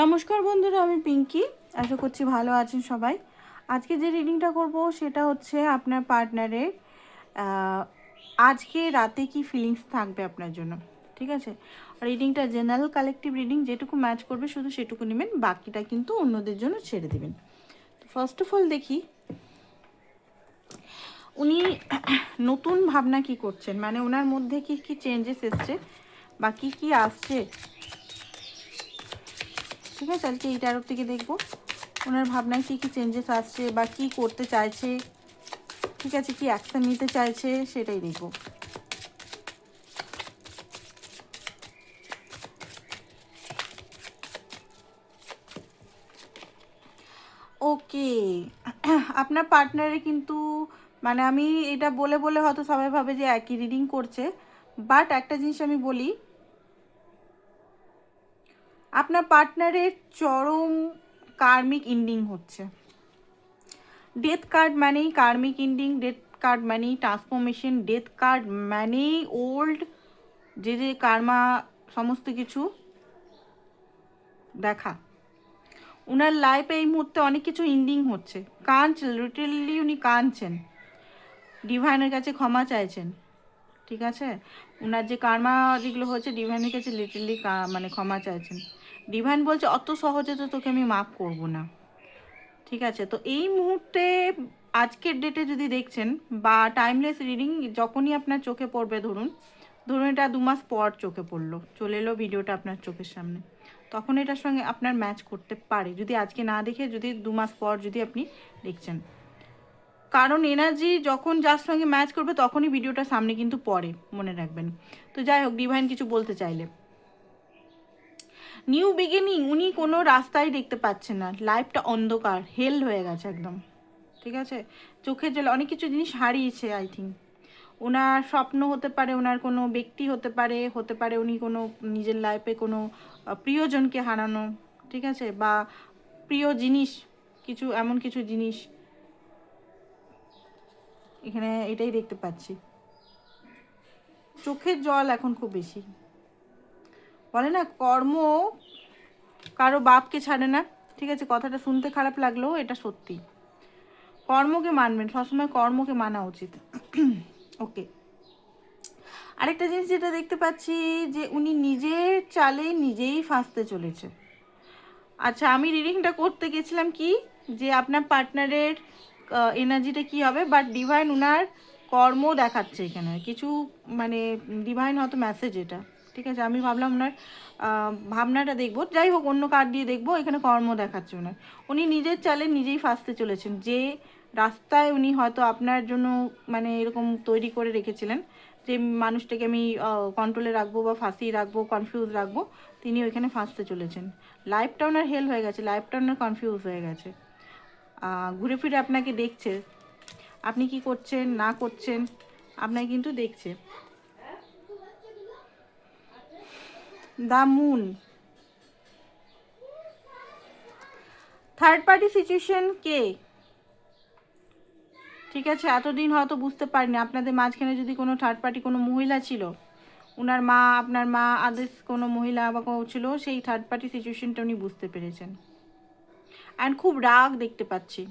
নমস্কার বন্ধুরা, আমি পিঙ্কি। আশা করছি ভালো আছেন সবাই। আজকে যে রিডিংটা করব সেটা হচ্ছে আপনার পার্টনারের আজকে রাতে কি ফিলিংস থাকবে আপনার জন্য। ঠিক আছে, রিডিংটা জেনারেল কালেকটিভ রিডিং, যেটুকু ম্যাচ করবে শুধু সেটুকু নেবেন, বাকিটা কিন্তু অন্যদের জন্য ছেড়ে দেবেন। তো ফার্স্ট অফ অল দেখি উনি নতুন ভাবনা কি করছেন, মানে ওনার মধ্যে কি কি চেঞ্জেস এসছে বা কি কি আসছে। ঠিক আছে, আজকে এই ট্যারোট থেকে দেখবো ওনার ভাবনায় কী কী চেঞ্জেস আসছে বা কী করতে চাইছে। ঠিক আছে, কি অ্যাকশন নিতে চাইছে সেটাই দেখবো। ওকে, আপনার পার্টনারে কিন্তু মানে আমি এটা বলে বলে হয়তো সবাই ভাবে যে একই রিডিং করছে, বাট একটা জিনিস আমি বলি, আপনার পার্টনারের চরম কার্মিক ইন্ডিং হচ্ছে। ডেথ কার্ড মানেই কার্মিক ইন্ডিং, ডেথ কার্ড মানেই ট্রান্সফরমেশন, ডেথ কার্ড মানেই ওল্ড যে যে কার্মা সমস্ত কিছু দেখা। ওনার লাইফে এই মুহূর্তে অনেক কিছু ইন্ডিং হচ্ছে, কাঁদছেন, লিটারেলি উনি কাঁদছেন, ডিভাইনের কাছে ক্ষমা চাইছেন। ঠিক আছে, ওনার যে কার্মা যেগুলো হচ্ছে ডিভাইনের কাছে লিটারেলি মানে ক্ষমা চাইছেন। ডিভাইন বলছে অত সহজে তো তোকে আমি মাফ করব না। ঠিক আছে, তো এই মুহূর্তে আজকের ডেটে যদি দেখছেন বা টাইমলেস রিডিং যখনই আপনার চোখে পড়বে, ধরুন ধরুন এটা 2 মাস পর চোখে পড়লো, চলে এলো ভিডিওটা আপনার চোখের সামনে, তখন এটার সঙ্গে আপনার ম্যাচ করতে পারে, যদি আজকে না দেখে যদি 2 মাস পর যদি আপনি দেখছেন। কারণ এনার্জি যখন যার সঙ্গে ম্যাচ করবে তখনই ভিডিওটা সামনে কিন্তু পড়ে, মনে রাখবেন। তো যাই হোক, ডিভাইন কিছু বলতে চাইলে নিউ বিগিনিং, উনি কোনো রাস্তায় দেখতে পাচ্ছেন না, লাইফটা অন্ধকার, হেল হয়ে গেছে একদম। ঠিক আছে, চোখের জলে অনেক কিছু জিনিস হারিয়েছে আই থিঙ্ক। ওনার স্বপ্ন হতে পারে, ওনার কোনো ব্যক্তি হতে পারে, হতে পারে উনি কোনো নিজের লাইফে কোনো প্রিয়জনকে হারানো। ঠিক আছে, বা প্রিয় জিনিস কিছু, এমন কিছু জিনিস এখানে এটাই দেখতে পাচ্ছি। চোখের জল এখন খুব বেশি, বলে না কর্ম কারো বাপকে ছাড়ে না। ঠিক আছে, কথাটা শুনতে খারাপ লাগলেও এটা সত্যি। কর্মকে মানবেন, সবসময় কর্মকে মানা উচিত। ওকে, আরেকটা জিনিস যেটা দেখতে পাচ্ছি যে উনি নিজের চালে নিজেই ফাঁসতে চলেছে। আচ্ছা, আমি রিডিংটা করতে গেছিলাম কি যে আপনার পার্টনারের এনার্জিটা কি হবে, বাট ডিভাইন উনার কর্ম দেখাচ্ছে এখানে কিছু, মানে ডিভাইন হয়তো মেসেজ এটা। ঠিক আছে, আমি ভাবলাম ওনার ভাবনাটা দেখবো, যাই হোক অন্য কার্ড দিয়ে দেখবো। এখানে কর্ম দেখাচ্ছে ওনার, উনি নিজের চালে নিজেই ফাঁসতে চলেছেন। যে রাস্তায় উনি হয়তো আপনার জন্য মানে এরকম তৈরি করে রেখেছিলেন যে মানুষটাকে আমি কন্ট্রোলে রাখবো বা ফাঁসিয়ে রাখবো, কনফিউজ রাখবো, তিনি ওইখানে ফাঁসতে চলেছেন। লাইফটা ওনার হেল হয়ে গেছে, লাইফটা ওনার কনফিউজ হয়ে গেছে। ঘুরে ফিরে আপনাকে দেখছে, আপনি কি করছেন না করছেন আপনাকে কিন্তু দেখছে। The moon, third party situation কে? ঠিক আছে, এতদিন হয়তো বুঝতে পারিনি আপনাদের মাঝখানে যদি কোনো থার্ড পার্টি কোনো মহিলা ছিল, ওনার মা, আপনার মা, আদার্স কোনো মহিলা বা কেউ ছিল, সেই থার্ড পার্টি সিচুয়েশনটা উনি বুঝতে পেরেছেন। অ্যান্ড খুব রাগ দেখতে পাচ্ছি,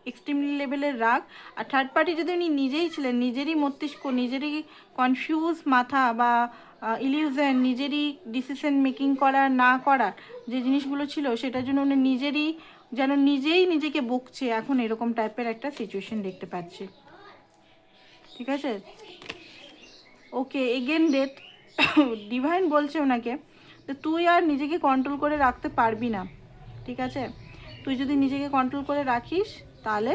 এক্সট্রিমলি লেভেলের রাগ। আর থার্ড পার্টি যদি উনি নিজেই ছিলেন, নিজেরই মস্তিষ্ক, নিজেরই কনফিউজ মাথা বা ইলিউশন, নিজেরই ডিসিশন মেকিং করার না করার যে জিনিসগুলো ছিল, সেটার জন্য উনি নিজেরই যেন নিজেই নিজেকে বকছে, এখন এরকম টাইপের একটা সিচুয়েশন দেখতে পাচ্ছি। ঠিক আছে, ওকে, এগেন ডেথ। ডিভাইন বলছে ওনাকে যে তুই আর নিজেকে কন্ট্রোল করে রাখতে পারবি না। ঠিক আছে, তুই যদি নিজেকে কন্ট্রোল করে রাখিস তাহলে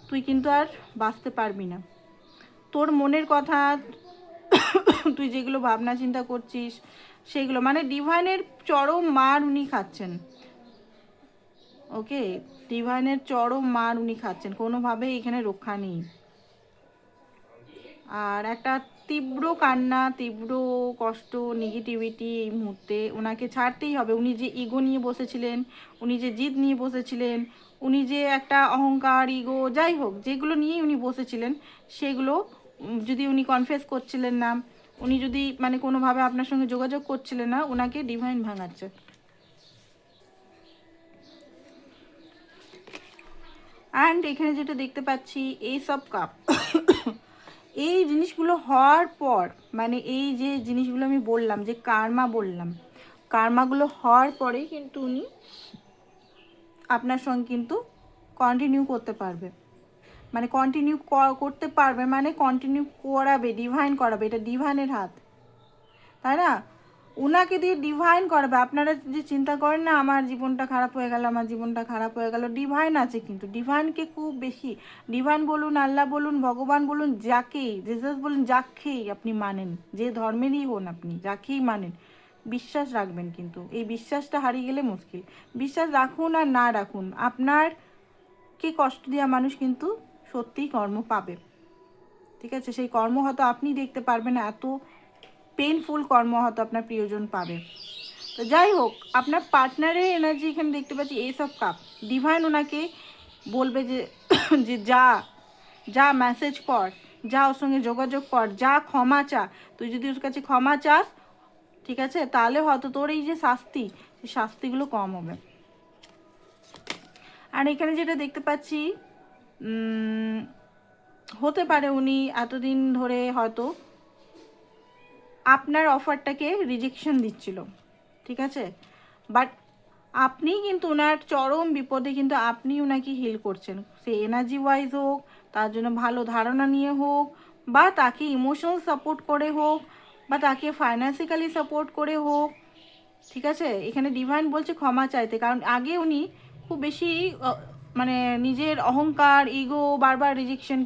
তুই কিন্তু আর বাঁচতে পারবি না। তোর মনের কথা, তুই যেগুলো ভাবনা চিন্তা করছিস সেগুলো, মানে ডিভাইনের চরম মার উনি খাচ্ছেন। ওকে, ডিভাইনের চরম মার উনি খাচ্ছেন, কোনোভাবেই এখানে রক্ষা নেই। আর একটা তীব্র কান্না, তীব্র কষ্ট, নেগেটিভিটি এই মুহূর্তে ওনাকে ছাড়তেই হবে। উনি যে ইগো নিয়ে বসেছিলেন, উনি যে জিদ নিয়ে বসেছিলেন, উনি যে একটা অহংকার, ইগো, যাই হোক যেগুলো নিয়েই উনি বসেছিলেন, সেগুলো যদি উনি কনফেস করছিলেন না, উনি যদি মানে কোনোভাবে আপনার সঙ্গে যোগাযোগ করছিলেন না, ওনাকে ডিভাইন ভাঙাচ্ছে। অ্যান্ড এখানে যেটা দেখতে পাচ্ছি এই সব কাপ, এই জিনিসগুলো হওয়ার পর, মানে এই যে জিনিসগুলো আমি বললাম, যে কার্মা বললাম, কার্মাগুলো হওয়ার পরেই কিন্তু উনি আপনার সঙ্গে কিন্তু কন্টিনিউ করতে পারবে, মানে কন্টিনিউ করতে পারবে, মানে কন্টিনিউ করাবে, ডিভাইন করাবে, এটা ডিভাইনের হাত, তাই না? ওনাকে দিয়ে ডিভাইন করাবে। আপনারা যে চিন্তা করেন না আমার জীবনটা খারাপ হয়ে গেল, আমার জীবনটা খারাপ হয়ে গেল, ডিভাইন আছে কিন্তু, ডিভাইনকে খুব বেশি, ডিভাইন বলুন, আল্লাহ বলুন, ভগবান বলুন, যাকেই, জেসাস বলুন, যাকেই আপনি মানেন, যে ধর্মেরই হন আপনি, যাকেই মানেন, বিশ্বাস রাখবেন। কিন্তু এই বিশ্বাসটা হারিয়ে গেলে মুশকিল। বিশ্বাস রাখুন আর না রাখুন, আপনার কে কষ্ট দেওয়া মানুষ কিন্তু সত্যিই কর্ম পাবে, ঠিক আছে? সেই কর্ম হয়তো আপনি দেখতে পারবেন না, এত পেনফুল কর্ম হয়তো আপনার প্রিয়জন পাবে। তো যাই হোক, আপনার পার্টনারের এনার্জি এখানে দেখতে পাচ্ছি এইসব কাপ, ডিভাইন ওনাকে বলবে যে যে যা যা মেসেজ কর, যা ওর সঙ্গে যোগাযোগ কর, যা ক্ষমা চা, তুই যদি ওর কাছে ক্ষমা চাস, ঠিক আছে, তাহলে হয়তো তোর এই যে শাস্তি, সেই শাস্তিগুলো কম হবে। আর এখানে যেটা দেখতে পাচ্ছি, হতে পারে উনি এতদিন ধরে হয়তো আপনার অফারটাকে রিজেকশন দিচ্ছিল, ঠিক আছে, বাট আপনি কিন্তু ওনার চরম বিপদে কিন্তু আপনি ওনাকে হিল করছেন, সে এনার্জি ওয়াইজ হোক, তার জন্য ভালো ধারণা নিয়ে হোক, বা তাকে ইমোশনাল সাপোর্ট করে হোক, বা তাকে ফাইন্যান্সিক্যালি সাপোর্ট করে হোক, ঠিক আছে। এখানে ডিভাইন বলছে ক্ষমা চাইতে, কারণ আগে উনি খুব বেশি মানে নিজের অহংকার, ইগো, বারবার রিজেকশন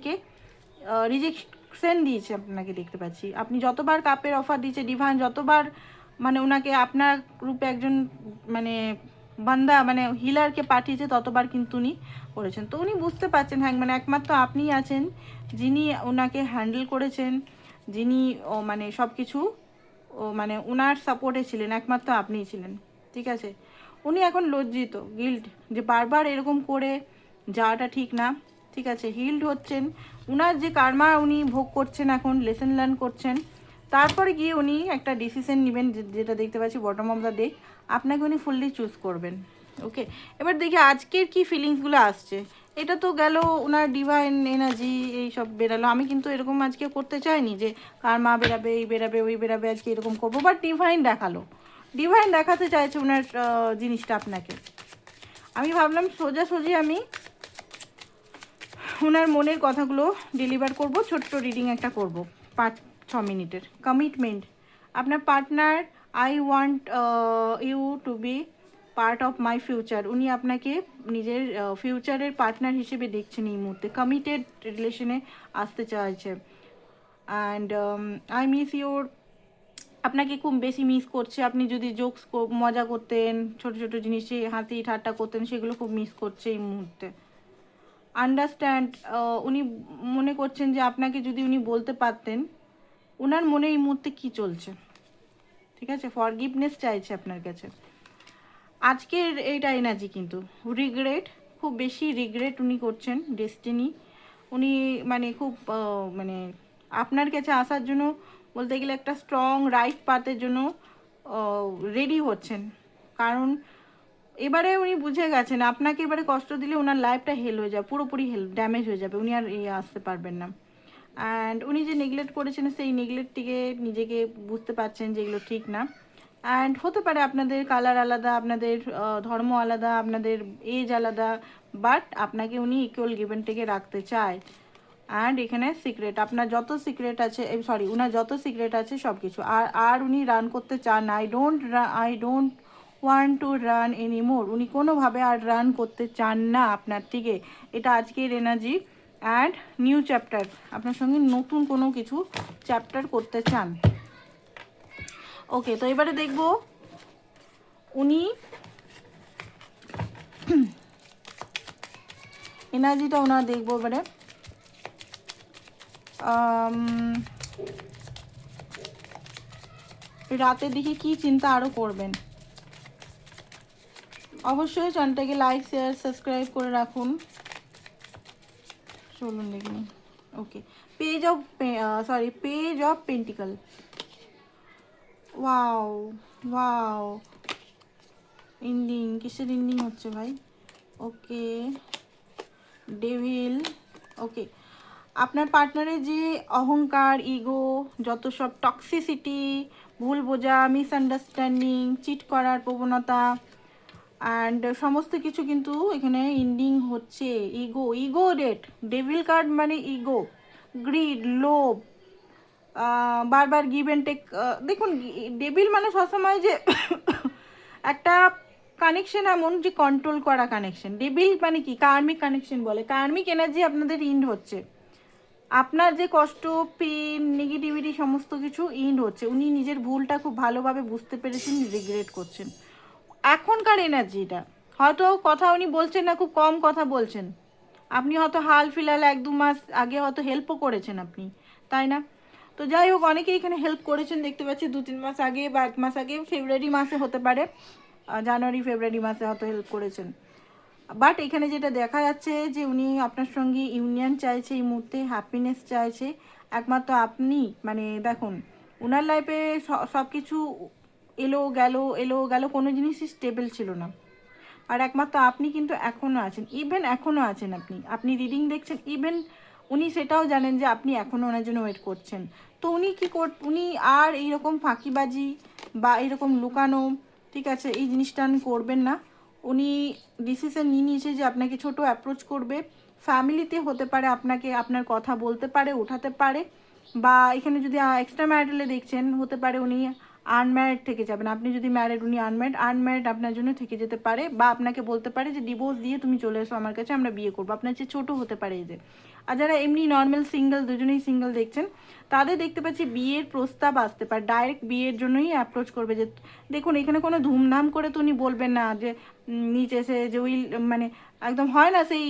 দিয়েছে আপনাকে দেখতে পাচ্ছি। আপনি যতবার কাপের অফার দিয়েছে ডিভাইন, যতবার মানে ওনাকে আপনার রূপে একজন মানে বান্দা, মানে হিলারকে পাঠিয়েছে, ততবার কিন্তু উনি করেছেন। তো উনি বুঝতে পারছেন, হ্যাঁ, মানে একমাত্র আপনিই আছেন যিনি ওনাকে হ্যান্ডেল করেছেন, যিনি মানে সব কিছু মানে ওনার সাপোর্টে ছিলেন, একমাত্র আপনিই ছিলেন, ঠিক আছে। উনি এখন লজ্জিত, গিল্ট, যে বারবার এরকম করে যাওয়াটা ঠিক না, ঠিক আছে। হিল্ড হচ্ছেন, উনার যে কার্মা উনি ভোগ করছেন, এখন লেসন লার্ন করছেন, তারপরে গিয়ে উনি একটা ডিসিশন নেবেন, যেটা দেখতে পাচ্ছি বটম অফ দ্য ডে, আপনাকে উনি ফুললি চুজ করবেন। ওকে, এবার দেখি আজকের কি ফিলিংসগুলো আসছে। এটা তো গেল ওনার ডিভাইন এনার্জি, এইসব বেরালো। আমি কিন্তু এরকম আজকে করতে চাইনি যে কার্মা বেরাবে, এই বেরাবে, ওই বেরাবে, আজকে এরকম করবো, বাট ডিভাইন দেখালো, ডিভাইন দেখাতে চাইছে ওনার জিনিসটা আপনাকে। আমি ভাবলাম সোজাসুজি আমি ওনার মনের কথাগুলো ডেলিভার করব, ছোট্ট রিডিং একটা করব 5-6 মিনিটের। কমিটমেন্ট, আপনার partner, I want you to be part of my future, উনি আপনাকে নিজের ফিউচারের পার্টনার হিসেবে দেখছেন এই মুহূর্তে, কমিটেড রিলেশনে আসতে চাইছে। অ্যান্ড আই মিস ইউর, আপনাকে খুব বেশি মিস করছে। আপনি যদি জোকস মজা করতেন, ছোট ছোট জিনিসে হাসি ঠাট্টা করতেন, সেগুলো খুব মিস করছে এই মুহূর্তে। আন্ডারস্ট্যান্ড, উনি মনে করছেন যে আপনাকে যদি উনি বলতে পারতেন ওনার মনে এই মুহূর্তে কী চলছে, ঠিক আছে। ফরগিভনেস চাইছে আপনার কাছে। আজকের এইটা এনার্জি কিন্তু রিগ্রেট, খুব বেশি রিগ্রেট উনি করছেন ডেস্টিনি, উনি মানে খুব মানে আপনার কাছে আসার জন্য বলতে গেলে একটা স্ট্রং রাইট পাথের জন্য রেডি হচ্ছেন, কারণ এবারে উনি বুঝে গেছেন আপনাকে এবারে কষ্ট দিলে ওনার লাইফটা হেল হয়ে যাবে, পুরোপুরি ড্যামেজ হয়ে যাবে, উনি আর আসতে পারবেন না। অ্যান্ড উনি যে নেগলেক্ট করেছেন, সেই নেগলেক্ট থেকে নিজেকে বুঝতে পারছেন যে এগুলো ঠিক না। অ্যান্ড হতে পারে আপনাদের কালার আলাদা, আপনাদের ধর্ম আলাদা, আপনাদের এজ আলাদা, বাট আপনাকে উনি ইকুয়াল গিভেন থেকে রাখতে চায়। অ্যান্ড এখানে সিক্রেট, আপনার যত সিক্রেট আছে, সরি, ওনার যত সিক্রেট আছে সব কিছু, আর উনি রান করতে চান। I don't want to run anymore, উনি কোনোভাবে আর রান করতে চান না আপনার থেকে। এটা আজকের এনার্জি। অ্যান্ড নিউ চ্যাপ্টার, আপনার সঙ্গে নতুন কোনো কিছু চ্যাপ্টার করতে চান। ওকে, তো এবারে দেখব উনি এনার্জিটা ওনার দেখবো এবারে। রাতে দেখি কি চিন্তা আরও করবেন। অবশ্যই চ্যানেলটাকে লাইক, শেয়ার, সাবস্ক্রাইব করে রাখুন। চলুন দেখুন। Okay, page of pentacle. Wow wow, ending, কিসের এন্ডিং হচ্ছে ভাই? ওকে, ডেভিল। ওকে, আপনার পার্টনারের যে অহংকার, ইগো, যত সব টক্সিসিটি, ভুল বোঝা, মিসআন্ডারস্ট্যান্ডিং, চিট করার প্রবণতা অ্যান্ড সমস্ত কিছু কিন্তু এখানে ইন্ডিং হচ্ছে। ইগো, ইগো ডেট, ডেভিল কার্ড মানে ইগো, গ্রিড, লোভ, বারবার গিভ অ্যান্ড টেক। দেখুন, ডেভিল মানে সবসময় যে একটা কানেকশন এমন যে কন্ট্রোল করা কানেকশন। ডেভিল মানে কি, কার্মিক কানেকশন বলে। কার্মিক এনার্জি আপনাদের ইন্ড হচ্ছে, আপনার যে কষ্ট, পেন, নেগেটিভিটি সমস্ত কিছু ইন্ড হচ্ছে। উনি নিজের ভুলটা খুব ভালোভাবে বুঝতে পেরেছেন, রিগ্রেট করছেন। এখনকার এনার্জিটা হয়তো কথা উনি বলছেন না, খুব কম কথা বলছেন। আপনি হয়তো হাল ফিলহাল 1-2 মাস আগে হয়তো হেল্পও করেছেন আপনি, তাই না? তো যাই হোক, অনেকেই এখানে হেল্প করেছেন দেখতে পাচ্ছি 2-3 মাস আগে বা 1 মাস আগে, ফেব্রুয়ারি মাসে হতে পারে, জানুয়ারি ফেব্রুয়ারি মাসে হয়তো হেল্প করেছেন। বাট এখানে যেটা দেখা যাচ্ছে যে উনি আপনার সঙ্গে ইউনিয়ন চাইছে, এই মুহূর্তে হ্যাপিনেস চাইছে। একমাত্র আপনি, মানে দেখুন, ওনার লাইফে সব কিছু এলো গেল এলো গেল, কোনো জিনিসই স্টেবল ছিল না। আর একমাত্র আপনি কিন্তু এখনও আছেন, ইভেন এখনও আছেন। আপনি রিডিং দেখছেন, ইভেন উনি সেটাও জানেন যে আপনি এখনও ওনার জন্য ওয়েট করছেন। তো উনি উনি আর এইরকম ফাঁকিবাজি বা এইরকম লুকানো, ঠিক আছে, এই জিনিসটা উনি করবেন না। উনি ডিসিশন নিয়ে নিয়েছে যে আপনাকে ছোট অ্যাপ্রোচ করবে। ফ্যামিলিতে হতে পারে, আপনাকে আপনার কথা বলতে পারে, ওঠাতে পারে, বা এখানে যদি এক্সট্রা ম্যারিটালে দেখছেন, হতে পারে উনি আনম্যারিড থেকে যাবেন। আপনি যদি ম্যারিড, উনি আনম্যারিড আপনার জন্য থেকে যেতে পারে, বা আপনাকে বলতে পারে যে ডিভোর্স দিয়ে তুমি চলে এসো আমার কাছে, আমরা বিয়ে করবো। আপনার চেয়ে ছোটো হতে পারে এই যে। আর যারা এমনি নর্মাল সিঙ্গেল, দুজনেই সিঙ্গেল দেখছেন, তাদের দেখতে পাচ্ছি বিয়ের প্রস্তাব আসতে পারে, ডাইরেক্ট বিয়ের জন্যই অ্যাপ্রোচ করবে। যে দেখুন, এখানে কোনো ধুমধাম করে তো উনি বলবেন না যে নিচে এসে যে উইল, মানে একদম হয় না সেই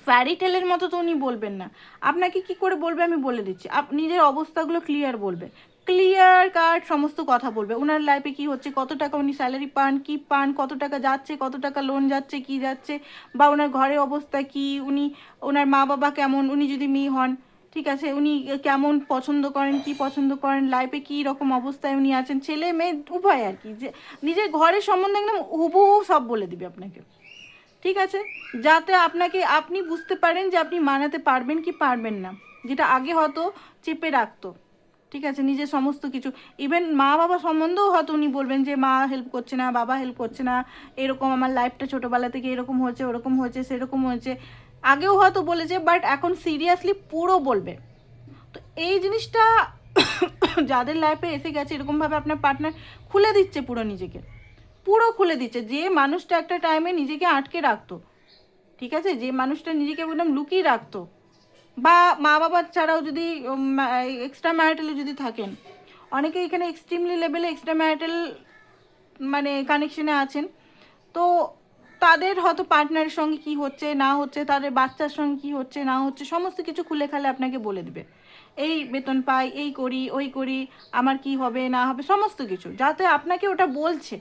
ফ্যারি টেলের মতো তো উনি বলবেন না। আপনাকে কি করে বলবে আমি বলে দিচ্ছি, নিজের অবস্থাগুলো ক্লিয়ার বলবে, ক্লিয়ার কাট সমস্ত কথা বলবে। ওনার লাইফে কি হচ্ছে, কত টাকা উনি স্যালারি পান, কি পান, কত টাকা যাচ্ছে, কত টাকা লোন যাচ্ছে, কি যাচ্ছে, বা ওনার ঘরের অবস্থা কি, ওনার মা বাবা কেমন, উনি যদি মেয়ে হন, ঠিক আছে, উনি কেমন পছন্দ করেন, কি পছন্দ করেন, লাইফে কি রকম অবস্থায় উনি আছেন, ছেলে মেয়ে উভয় আর কি, যে নিজের ঘরের সম্বন্ধে একদম হুবহু সব বলে দিবে আপনাকে, ঠিক আছে, যাতে আপনি বুঝতে পারেন যে আপনি মানাতে পারবেন কি পারবেন না, যেটা আগে হয়তো চেপে রাখতো, ঠিক আছে, নিজের সমস্ত কিছু। ইভেন মা বাবা সম্বন্ধেও হয়তো উনি বলবেন যে মা হেল্প করছে না, বাবা হেল্প করছে না, এরকম আমার লাইফটা ছোটোবেলা থেকে এরকম হয়েছে, ওরকম হয়েছে, সেরকম হয়েছে, আগেও হয়তো বলেছে, বাট এখন সিরিয়াসলি পুরো বলবে। তো এই জিনিসটা যাদের লাইফে এসে গেছে, এরকমভাবে আপনার পার্টনার খুলে দিচ্ছে, পুরো খুলে দিচ্ছে। যে মানুষটা একটা টাইমে নিজেকে আটকে রাখতো, ঠিক আছে, যে মানুষটা নিজেকে একদম লুকিয়ে রাখতো, বা মা বাবা ছাড়াও যদি এক্সট্রা ম্যারিটালে যদি থাকেন, অনেকে এখানে এক্সট্রিমলি লেভেলে এক্সট্রা ম্যারিটাল মানে কানেকশনে আছেন। তো তাদের হয়তো পার্টনারের সঙ্গে কি হচ্ছে না হচ্ছে, তাদের বাচ্চার সঙ্গে কি হচ্ছে না হচ্ছে, সমস্ত কিছু খুলে খালে আপনাকে বলে দেবে। এই বেতন পাই, এই করি, ওই করি, আমার কি হবে না হবে, সমস্ত কিছু, যাতে আপনাকে ওটা বলছে,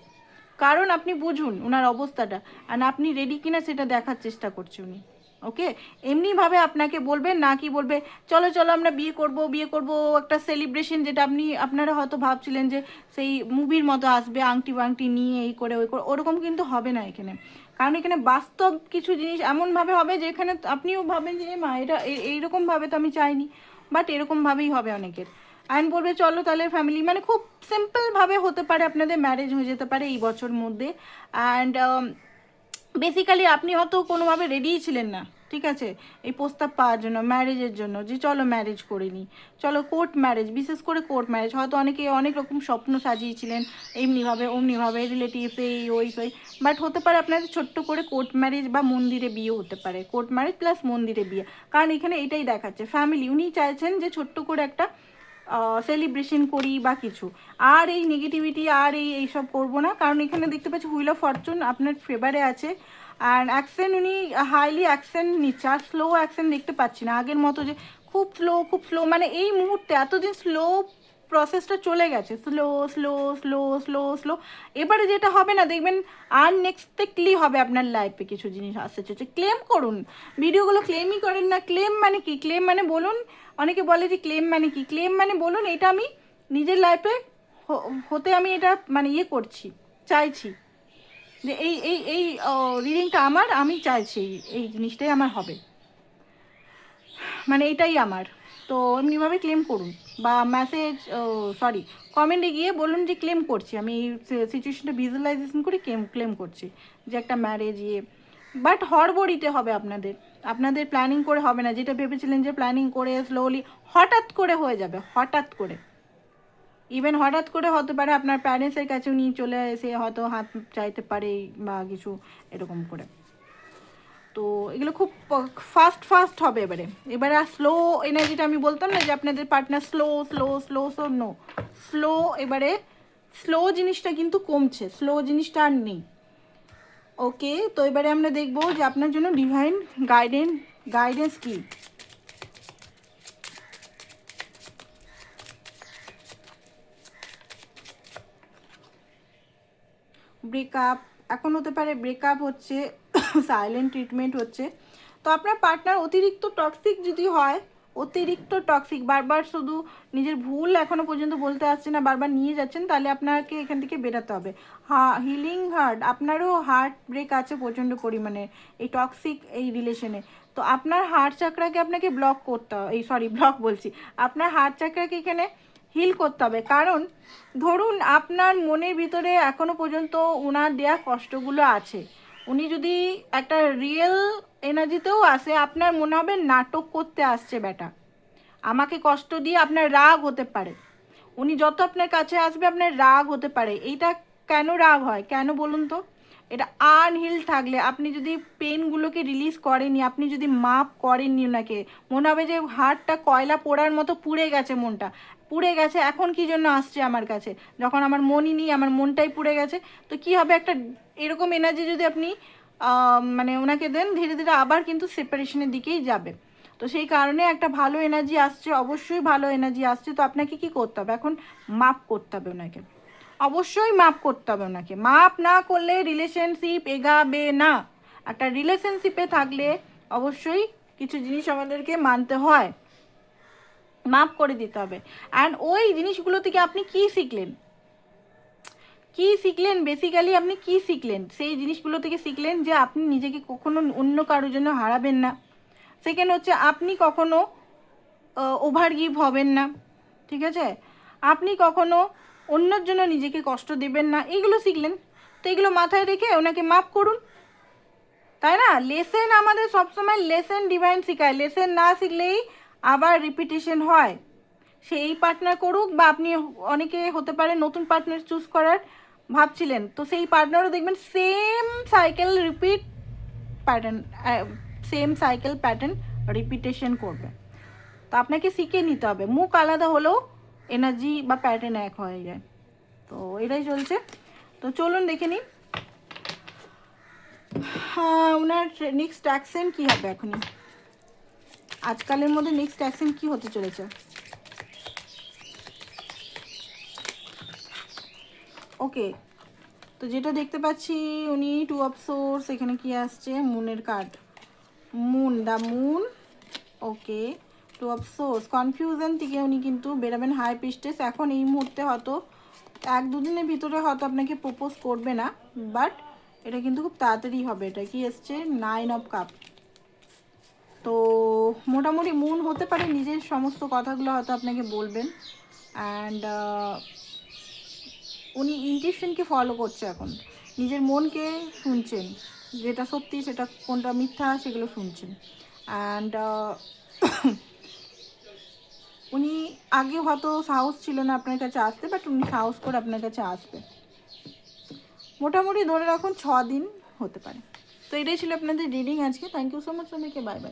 কারণ আপনি বুঝুন ওনার অবস্থাটা, আর আপনি রেডি কিনা সেটা দেখার চেষ্টা করছে উনি। ওকে, এমনিভাবে আপনাকে বলবেন না, কি বলবে, চলো চলো আমরা বিয়ে করব, একটা সেলিব্রেশন, যেটা আপনারা হয়তো ভাবছিলেন যে সেই মুভির মতো আসবে, আংটি বাংটি নিয়ে এই করে ওই করে, ওরকম কিন্তু হবে না এখানে। কারণ এখানে বাস্তব কিছু জিনিস এমনভাবে হবে যেখানে আপনিও ভাবেন যে মা এটা এইরকমভাবে তো আমি চাইনি, বাট এরকমভাবেই হবে অনেকের। আইন বলবে চলো তাহলে ফ্যামিলি, মানে খুব সিম্পলভাবে হতে পারে আপনাদের ম্যারেজ হয়ে যেতে পারে এই বছর মধ্যে। অ্যান্ড বেসিক্যালি আপনি হয়তো কোনোভাবে রেডিই ছিলেন না, ঠিক আছে, এই প্রস্তাব পাওয়ার জন্য, ম্যারেজের জন্য, যে চলো ম্যারেজ করে নিই, চলো কোর্ট ম্যারেজ, বিশেষ করে কোর্ট ম্যারেজ, হয়তো অনেকে অনেক রকম স্বপ্ন সাজিয়েছিলেন, এমনিভাবে অমনিভাবে, রিলেটিভস এই ওই সই, বাট হতে পারে আপনাদের ছোট্ট করে কোর্ট ম্যারেজ বা মন্দিরে বিয়ে হতে পারে, কোর্ট ম্যারেজ প্লাস মন্দিরে বিয়ে। কারণ এখানে এটাই দেখাচ্ছে, ফ্যামিলি, উনি চাইছেন যে ছোট্ট করে একটা সেলিব্রেশন করি বা কিছু, আর এই নেগেটিভিটি আর এইসব করবো না। কারণ এখানে দেখতে পাচ্ছি হুইল অফ ফরচুন আপনার ফেভারে আছে, অ্যান্ড অ্যাকসেন্ট উনি হাইলি অ্যাকসেন্ট নিচ্ছে, আর স্লো অ্যাকসেন্ট দেখতে পাচ্ছি না আগের মতো, যে খুব স্লো, মানে এই মুহূর্তে এতদিন স্লো প্রসেসটা চলে গেছে, slow slow slow slow slow. এবারে যেটা হবে না দেখবেন, আনএক্সপেক্টলি হবে আপনার লাইফে কিছু জিনিস আসতে চলছে। ক্লেম করুন, ভিডিওগুলো ক্লেমই করেন না। ক্লেম মানে কি, ক্লেম মানে বলুন, অনেকে বলে যে ক্লেম মানে কি, ক্লেম মানে বলুন এটা আমি নিজের লাইফে হতে আমি এটা মানে করছি, চাইছি, যে এই এই এই রিডিংটা আমার, আমি চাইছি এই জিনিসটাই আমার হবে, মানে এটাই আমার। তো এমনিভাবে ক্লেম করুন, বা মেসেজ সরি কমেন্টে গিয়ে বলুন যে ক্লেম করছি, আমি এই সিচুয়েশনটা ভিজুয়ালাইজেশন করে ক্লেম করছি যে একটা ম্যারেজ ইয়ে। বাট হড়বড়িতে হবে আপনাদের, আপনাদের প্ল্যানিং করে হবে না। যেটা ভেবেছিলেন যে প্ল্যানিং করে স্লোলি হঠাৎ করে হয়ে যাবে, হঠাৎ করে, ইভেন হঠাৎ করে হতে পারে আপনার প্যারেন্টসের কাছেও নিয়ে চলে এসে হয়তো হাত চাইতে পারে বা কিছু এরকম করে। তো এগুলো খুব ফাস্ট ফাস্ট হবে এবারে। এবারে আর স্লো এনার্জিটা আমি বলতাম না যে আপনাদের partner slow slow slow slow, no slow, এবারে স্লো জিনিসটা কিন্তু কমছে, স্লো জিনিসটা আর নেই। ওকে, তো এবারে আমরা দেখবো যে আপনার জন্য ডিভাইন গাইডেন্স কি। ব্রেকআপ এখন হতে পারে, ব্রেকআপ হচ্ছে, সাইলেন্ট ট্রিটমেন্ট হচ্ছে। তো আপনার পার্টনার অতিরিক্ত টক্সিক যদি হয়, অতিরিক্ত টক্সিক, বারবার শুধু নিজের ভুল এখনও পর্যন্ত বলতে আসছে না, বারবার নিয়ে যাচ্ছেন, তাহলে আপনাকে এখান থেকে বেরোতে হবে। হিলিং হার্ট, আপনারও হার্ট ব্রেক আছে প্রচণ্ড পরিমাণে এই টক্সিক এই রিলেশনে। তো আপনার হার্ট চাকরাকে আপনাকে ব্লক করতে হবে, এই সরি ব্লক বলছি, আপনার হার্ট চাকরাকে এখানে হিল করতে হবে। কারণ ধরুন আপনার মনের ভিতরে এখনও পর্যন্ত ওনার দেওয়া কষ্টগুলো আছে, উনি যদি একটা রিয়েল এনার্জিতেও আসে, আপনার মনে হবে নাটক করতে আসছে বেটা, আমাকে কষ্ট দিয়ে আপনার রাগ হতে পারে। উনি যত আপনার কাছে আসবে আপনার রাগ হতে পারে। এইটা কেন রাগ হয়, কেন বলুন তো? এটা আনহিল থাকলে, আপনি যদি পেনগুলোকে রিলিজ করেননি, আপনি যদি মাপ করেননি ওনাকে, মনে হবে যে হাড়টা কয়লা পোড়ার মতো পুড়ে গেছে, মনটা পুড়ে গেছে, এখন কি জন্য আসছে আমার কাছে, যখন আমার মনই নেই, আমার মনটাই পুড়ে গেছে। তো কি হবে, একটা এরকম এনার্জি যদি আপনি মানে ওনাকে দেন, ধীরে ধীরে আবার কিন্তু সেপারেশনের দিকেই যাবে। তো সেই কারণে একটা ভালো এনার্জি আসছে, অবশ্যই ভালো এনার্জি আসছে। তো আপনাকে কি করতে হবে এখন, মাপ করতে হবে ওনাকে, অবশ্যই মাপ করতে হবে ওনাকে। মাপ না করলে রিলেশনশিপ এগাবে না। একটা রিলেশনশিপে থাকলে অবশ্যই কিছু জিনিস আমাদেরকে মানতে হয়, মাপ করে দিতে হবে। অ্যান্ড ওই জিনিসগুলো থেকে আপনি কি শিখলেন, কি শিখলেন, বেসিক্যালি আপনি কি শিখলেন, সেই জিনিসগুলো থেকে শিখলেন যে আপনি নিজেকে কখনো অন্য কারোর জন্য হারাবেন না। সেকেন্ড হচ্ছে আপনি কখনো ওভার গিভ হবেন না, ঠিক আছে, আপনি কখনো অন্যর জন্য নিজেকে কষ্ট দেবেন না, এইগুলো শিখলেন। তো এগুলো মাথায় রেখে ওনাকে মাপ করুন, তাই না? লেসেন আমাদের সবসময় লেসেন ডিভাইন শেখায়, লেসেন না শিখলেই আবার রিপিটেশন হয়। সেই পার্টনার করুক, বা আপনি অনেকে হতে পারে নতুন পার্টনার চুজ করার ভাবছিলেন, তো সেই পার্টনারও দেখবেন same cycle repeat pattern, same cycle pattern repetition করবে। তো আপনাকে শিখে নিতে হবে, মুখ আলাদা হলেও এনার্জি বা প্যাটার্ন এক হয়ে যায়। তো এটাই চলছে। তো চলুন দেখে নিই হ্যাঁ ওনার নেক্সট অ্যাকশন কী হবে এখনই, আজকালের মধ্যে নেক্সট অ্যাকশন কী হতে চলেছে। ওকে, তো যেটা দেখতে পাচ্ছি উনি 2 অফ সোর্স, এখানে কি আসছে, মুনের card, moon, the moon. Okay, 2 of source, confusion থেকে উনি কিন্তু বেরাবেন, হাই প্রিস্টেস। এখন এই মুহূর্তে হয়তো 1-2 দিনের ভিতরে হয়তো আপনাকে প্রপোজ করবে না, বাট এটা কিন্তু খুব তাড়াতাড়ি হবে। এটা কি এসছে, 9 অফ কাপ। তো মোটামুটি মুন হতে পারে নিজের সমস্ত কথাগুলো হয়তো আপনাকে বলবেন। অ্যান্ড উনি ইনটিউশনকে ফলো করছে, এখন নিজের মনকে শুনছেন, যেটা সত্যি সেটা কোনটা মিথ্যা সেগুলো শুনছেন। অ্যান্ড উনি আগে হয়তো সাহস ছিল না আপনার কাছে আসতে, বাট উনি সাহস করে আপনার কাছে আসবে। মোটামুটি ধরে রাখুন 6 দিন হতে পারে। তো এটাই ছিল আপনাদের রিডিং আজকে। থ্যাংক ইউ সো মাচ সবাইকে, বাই বাই।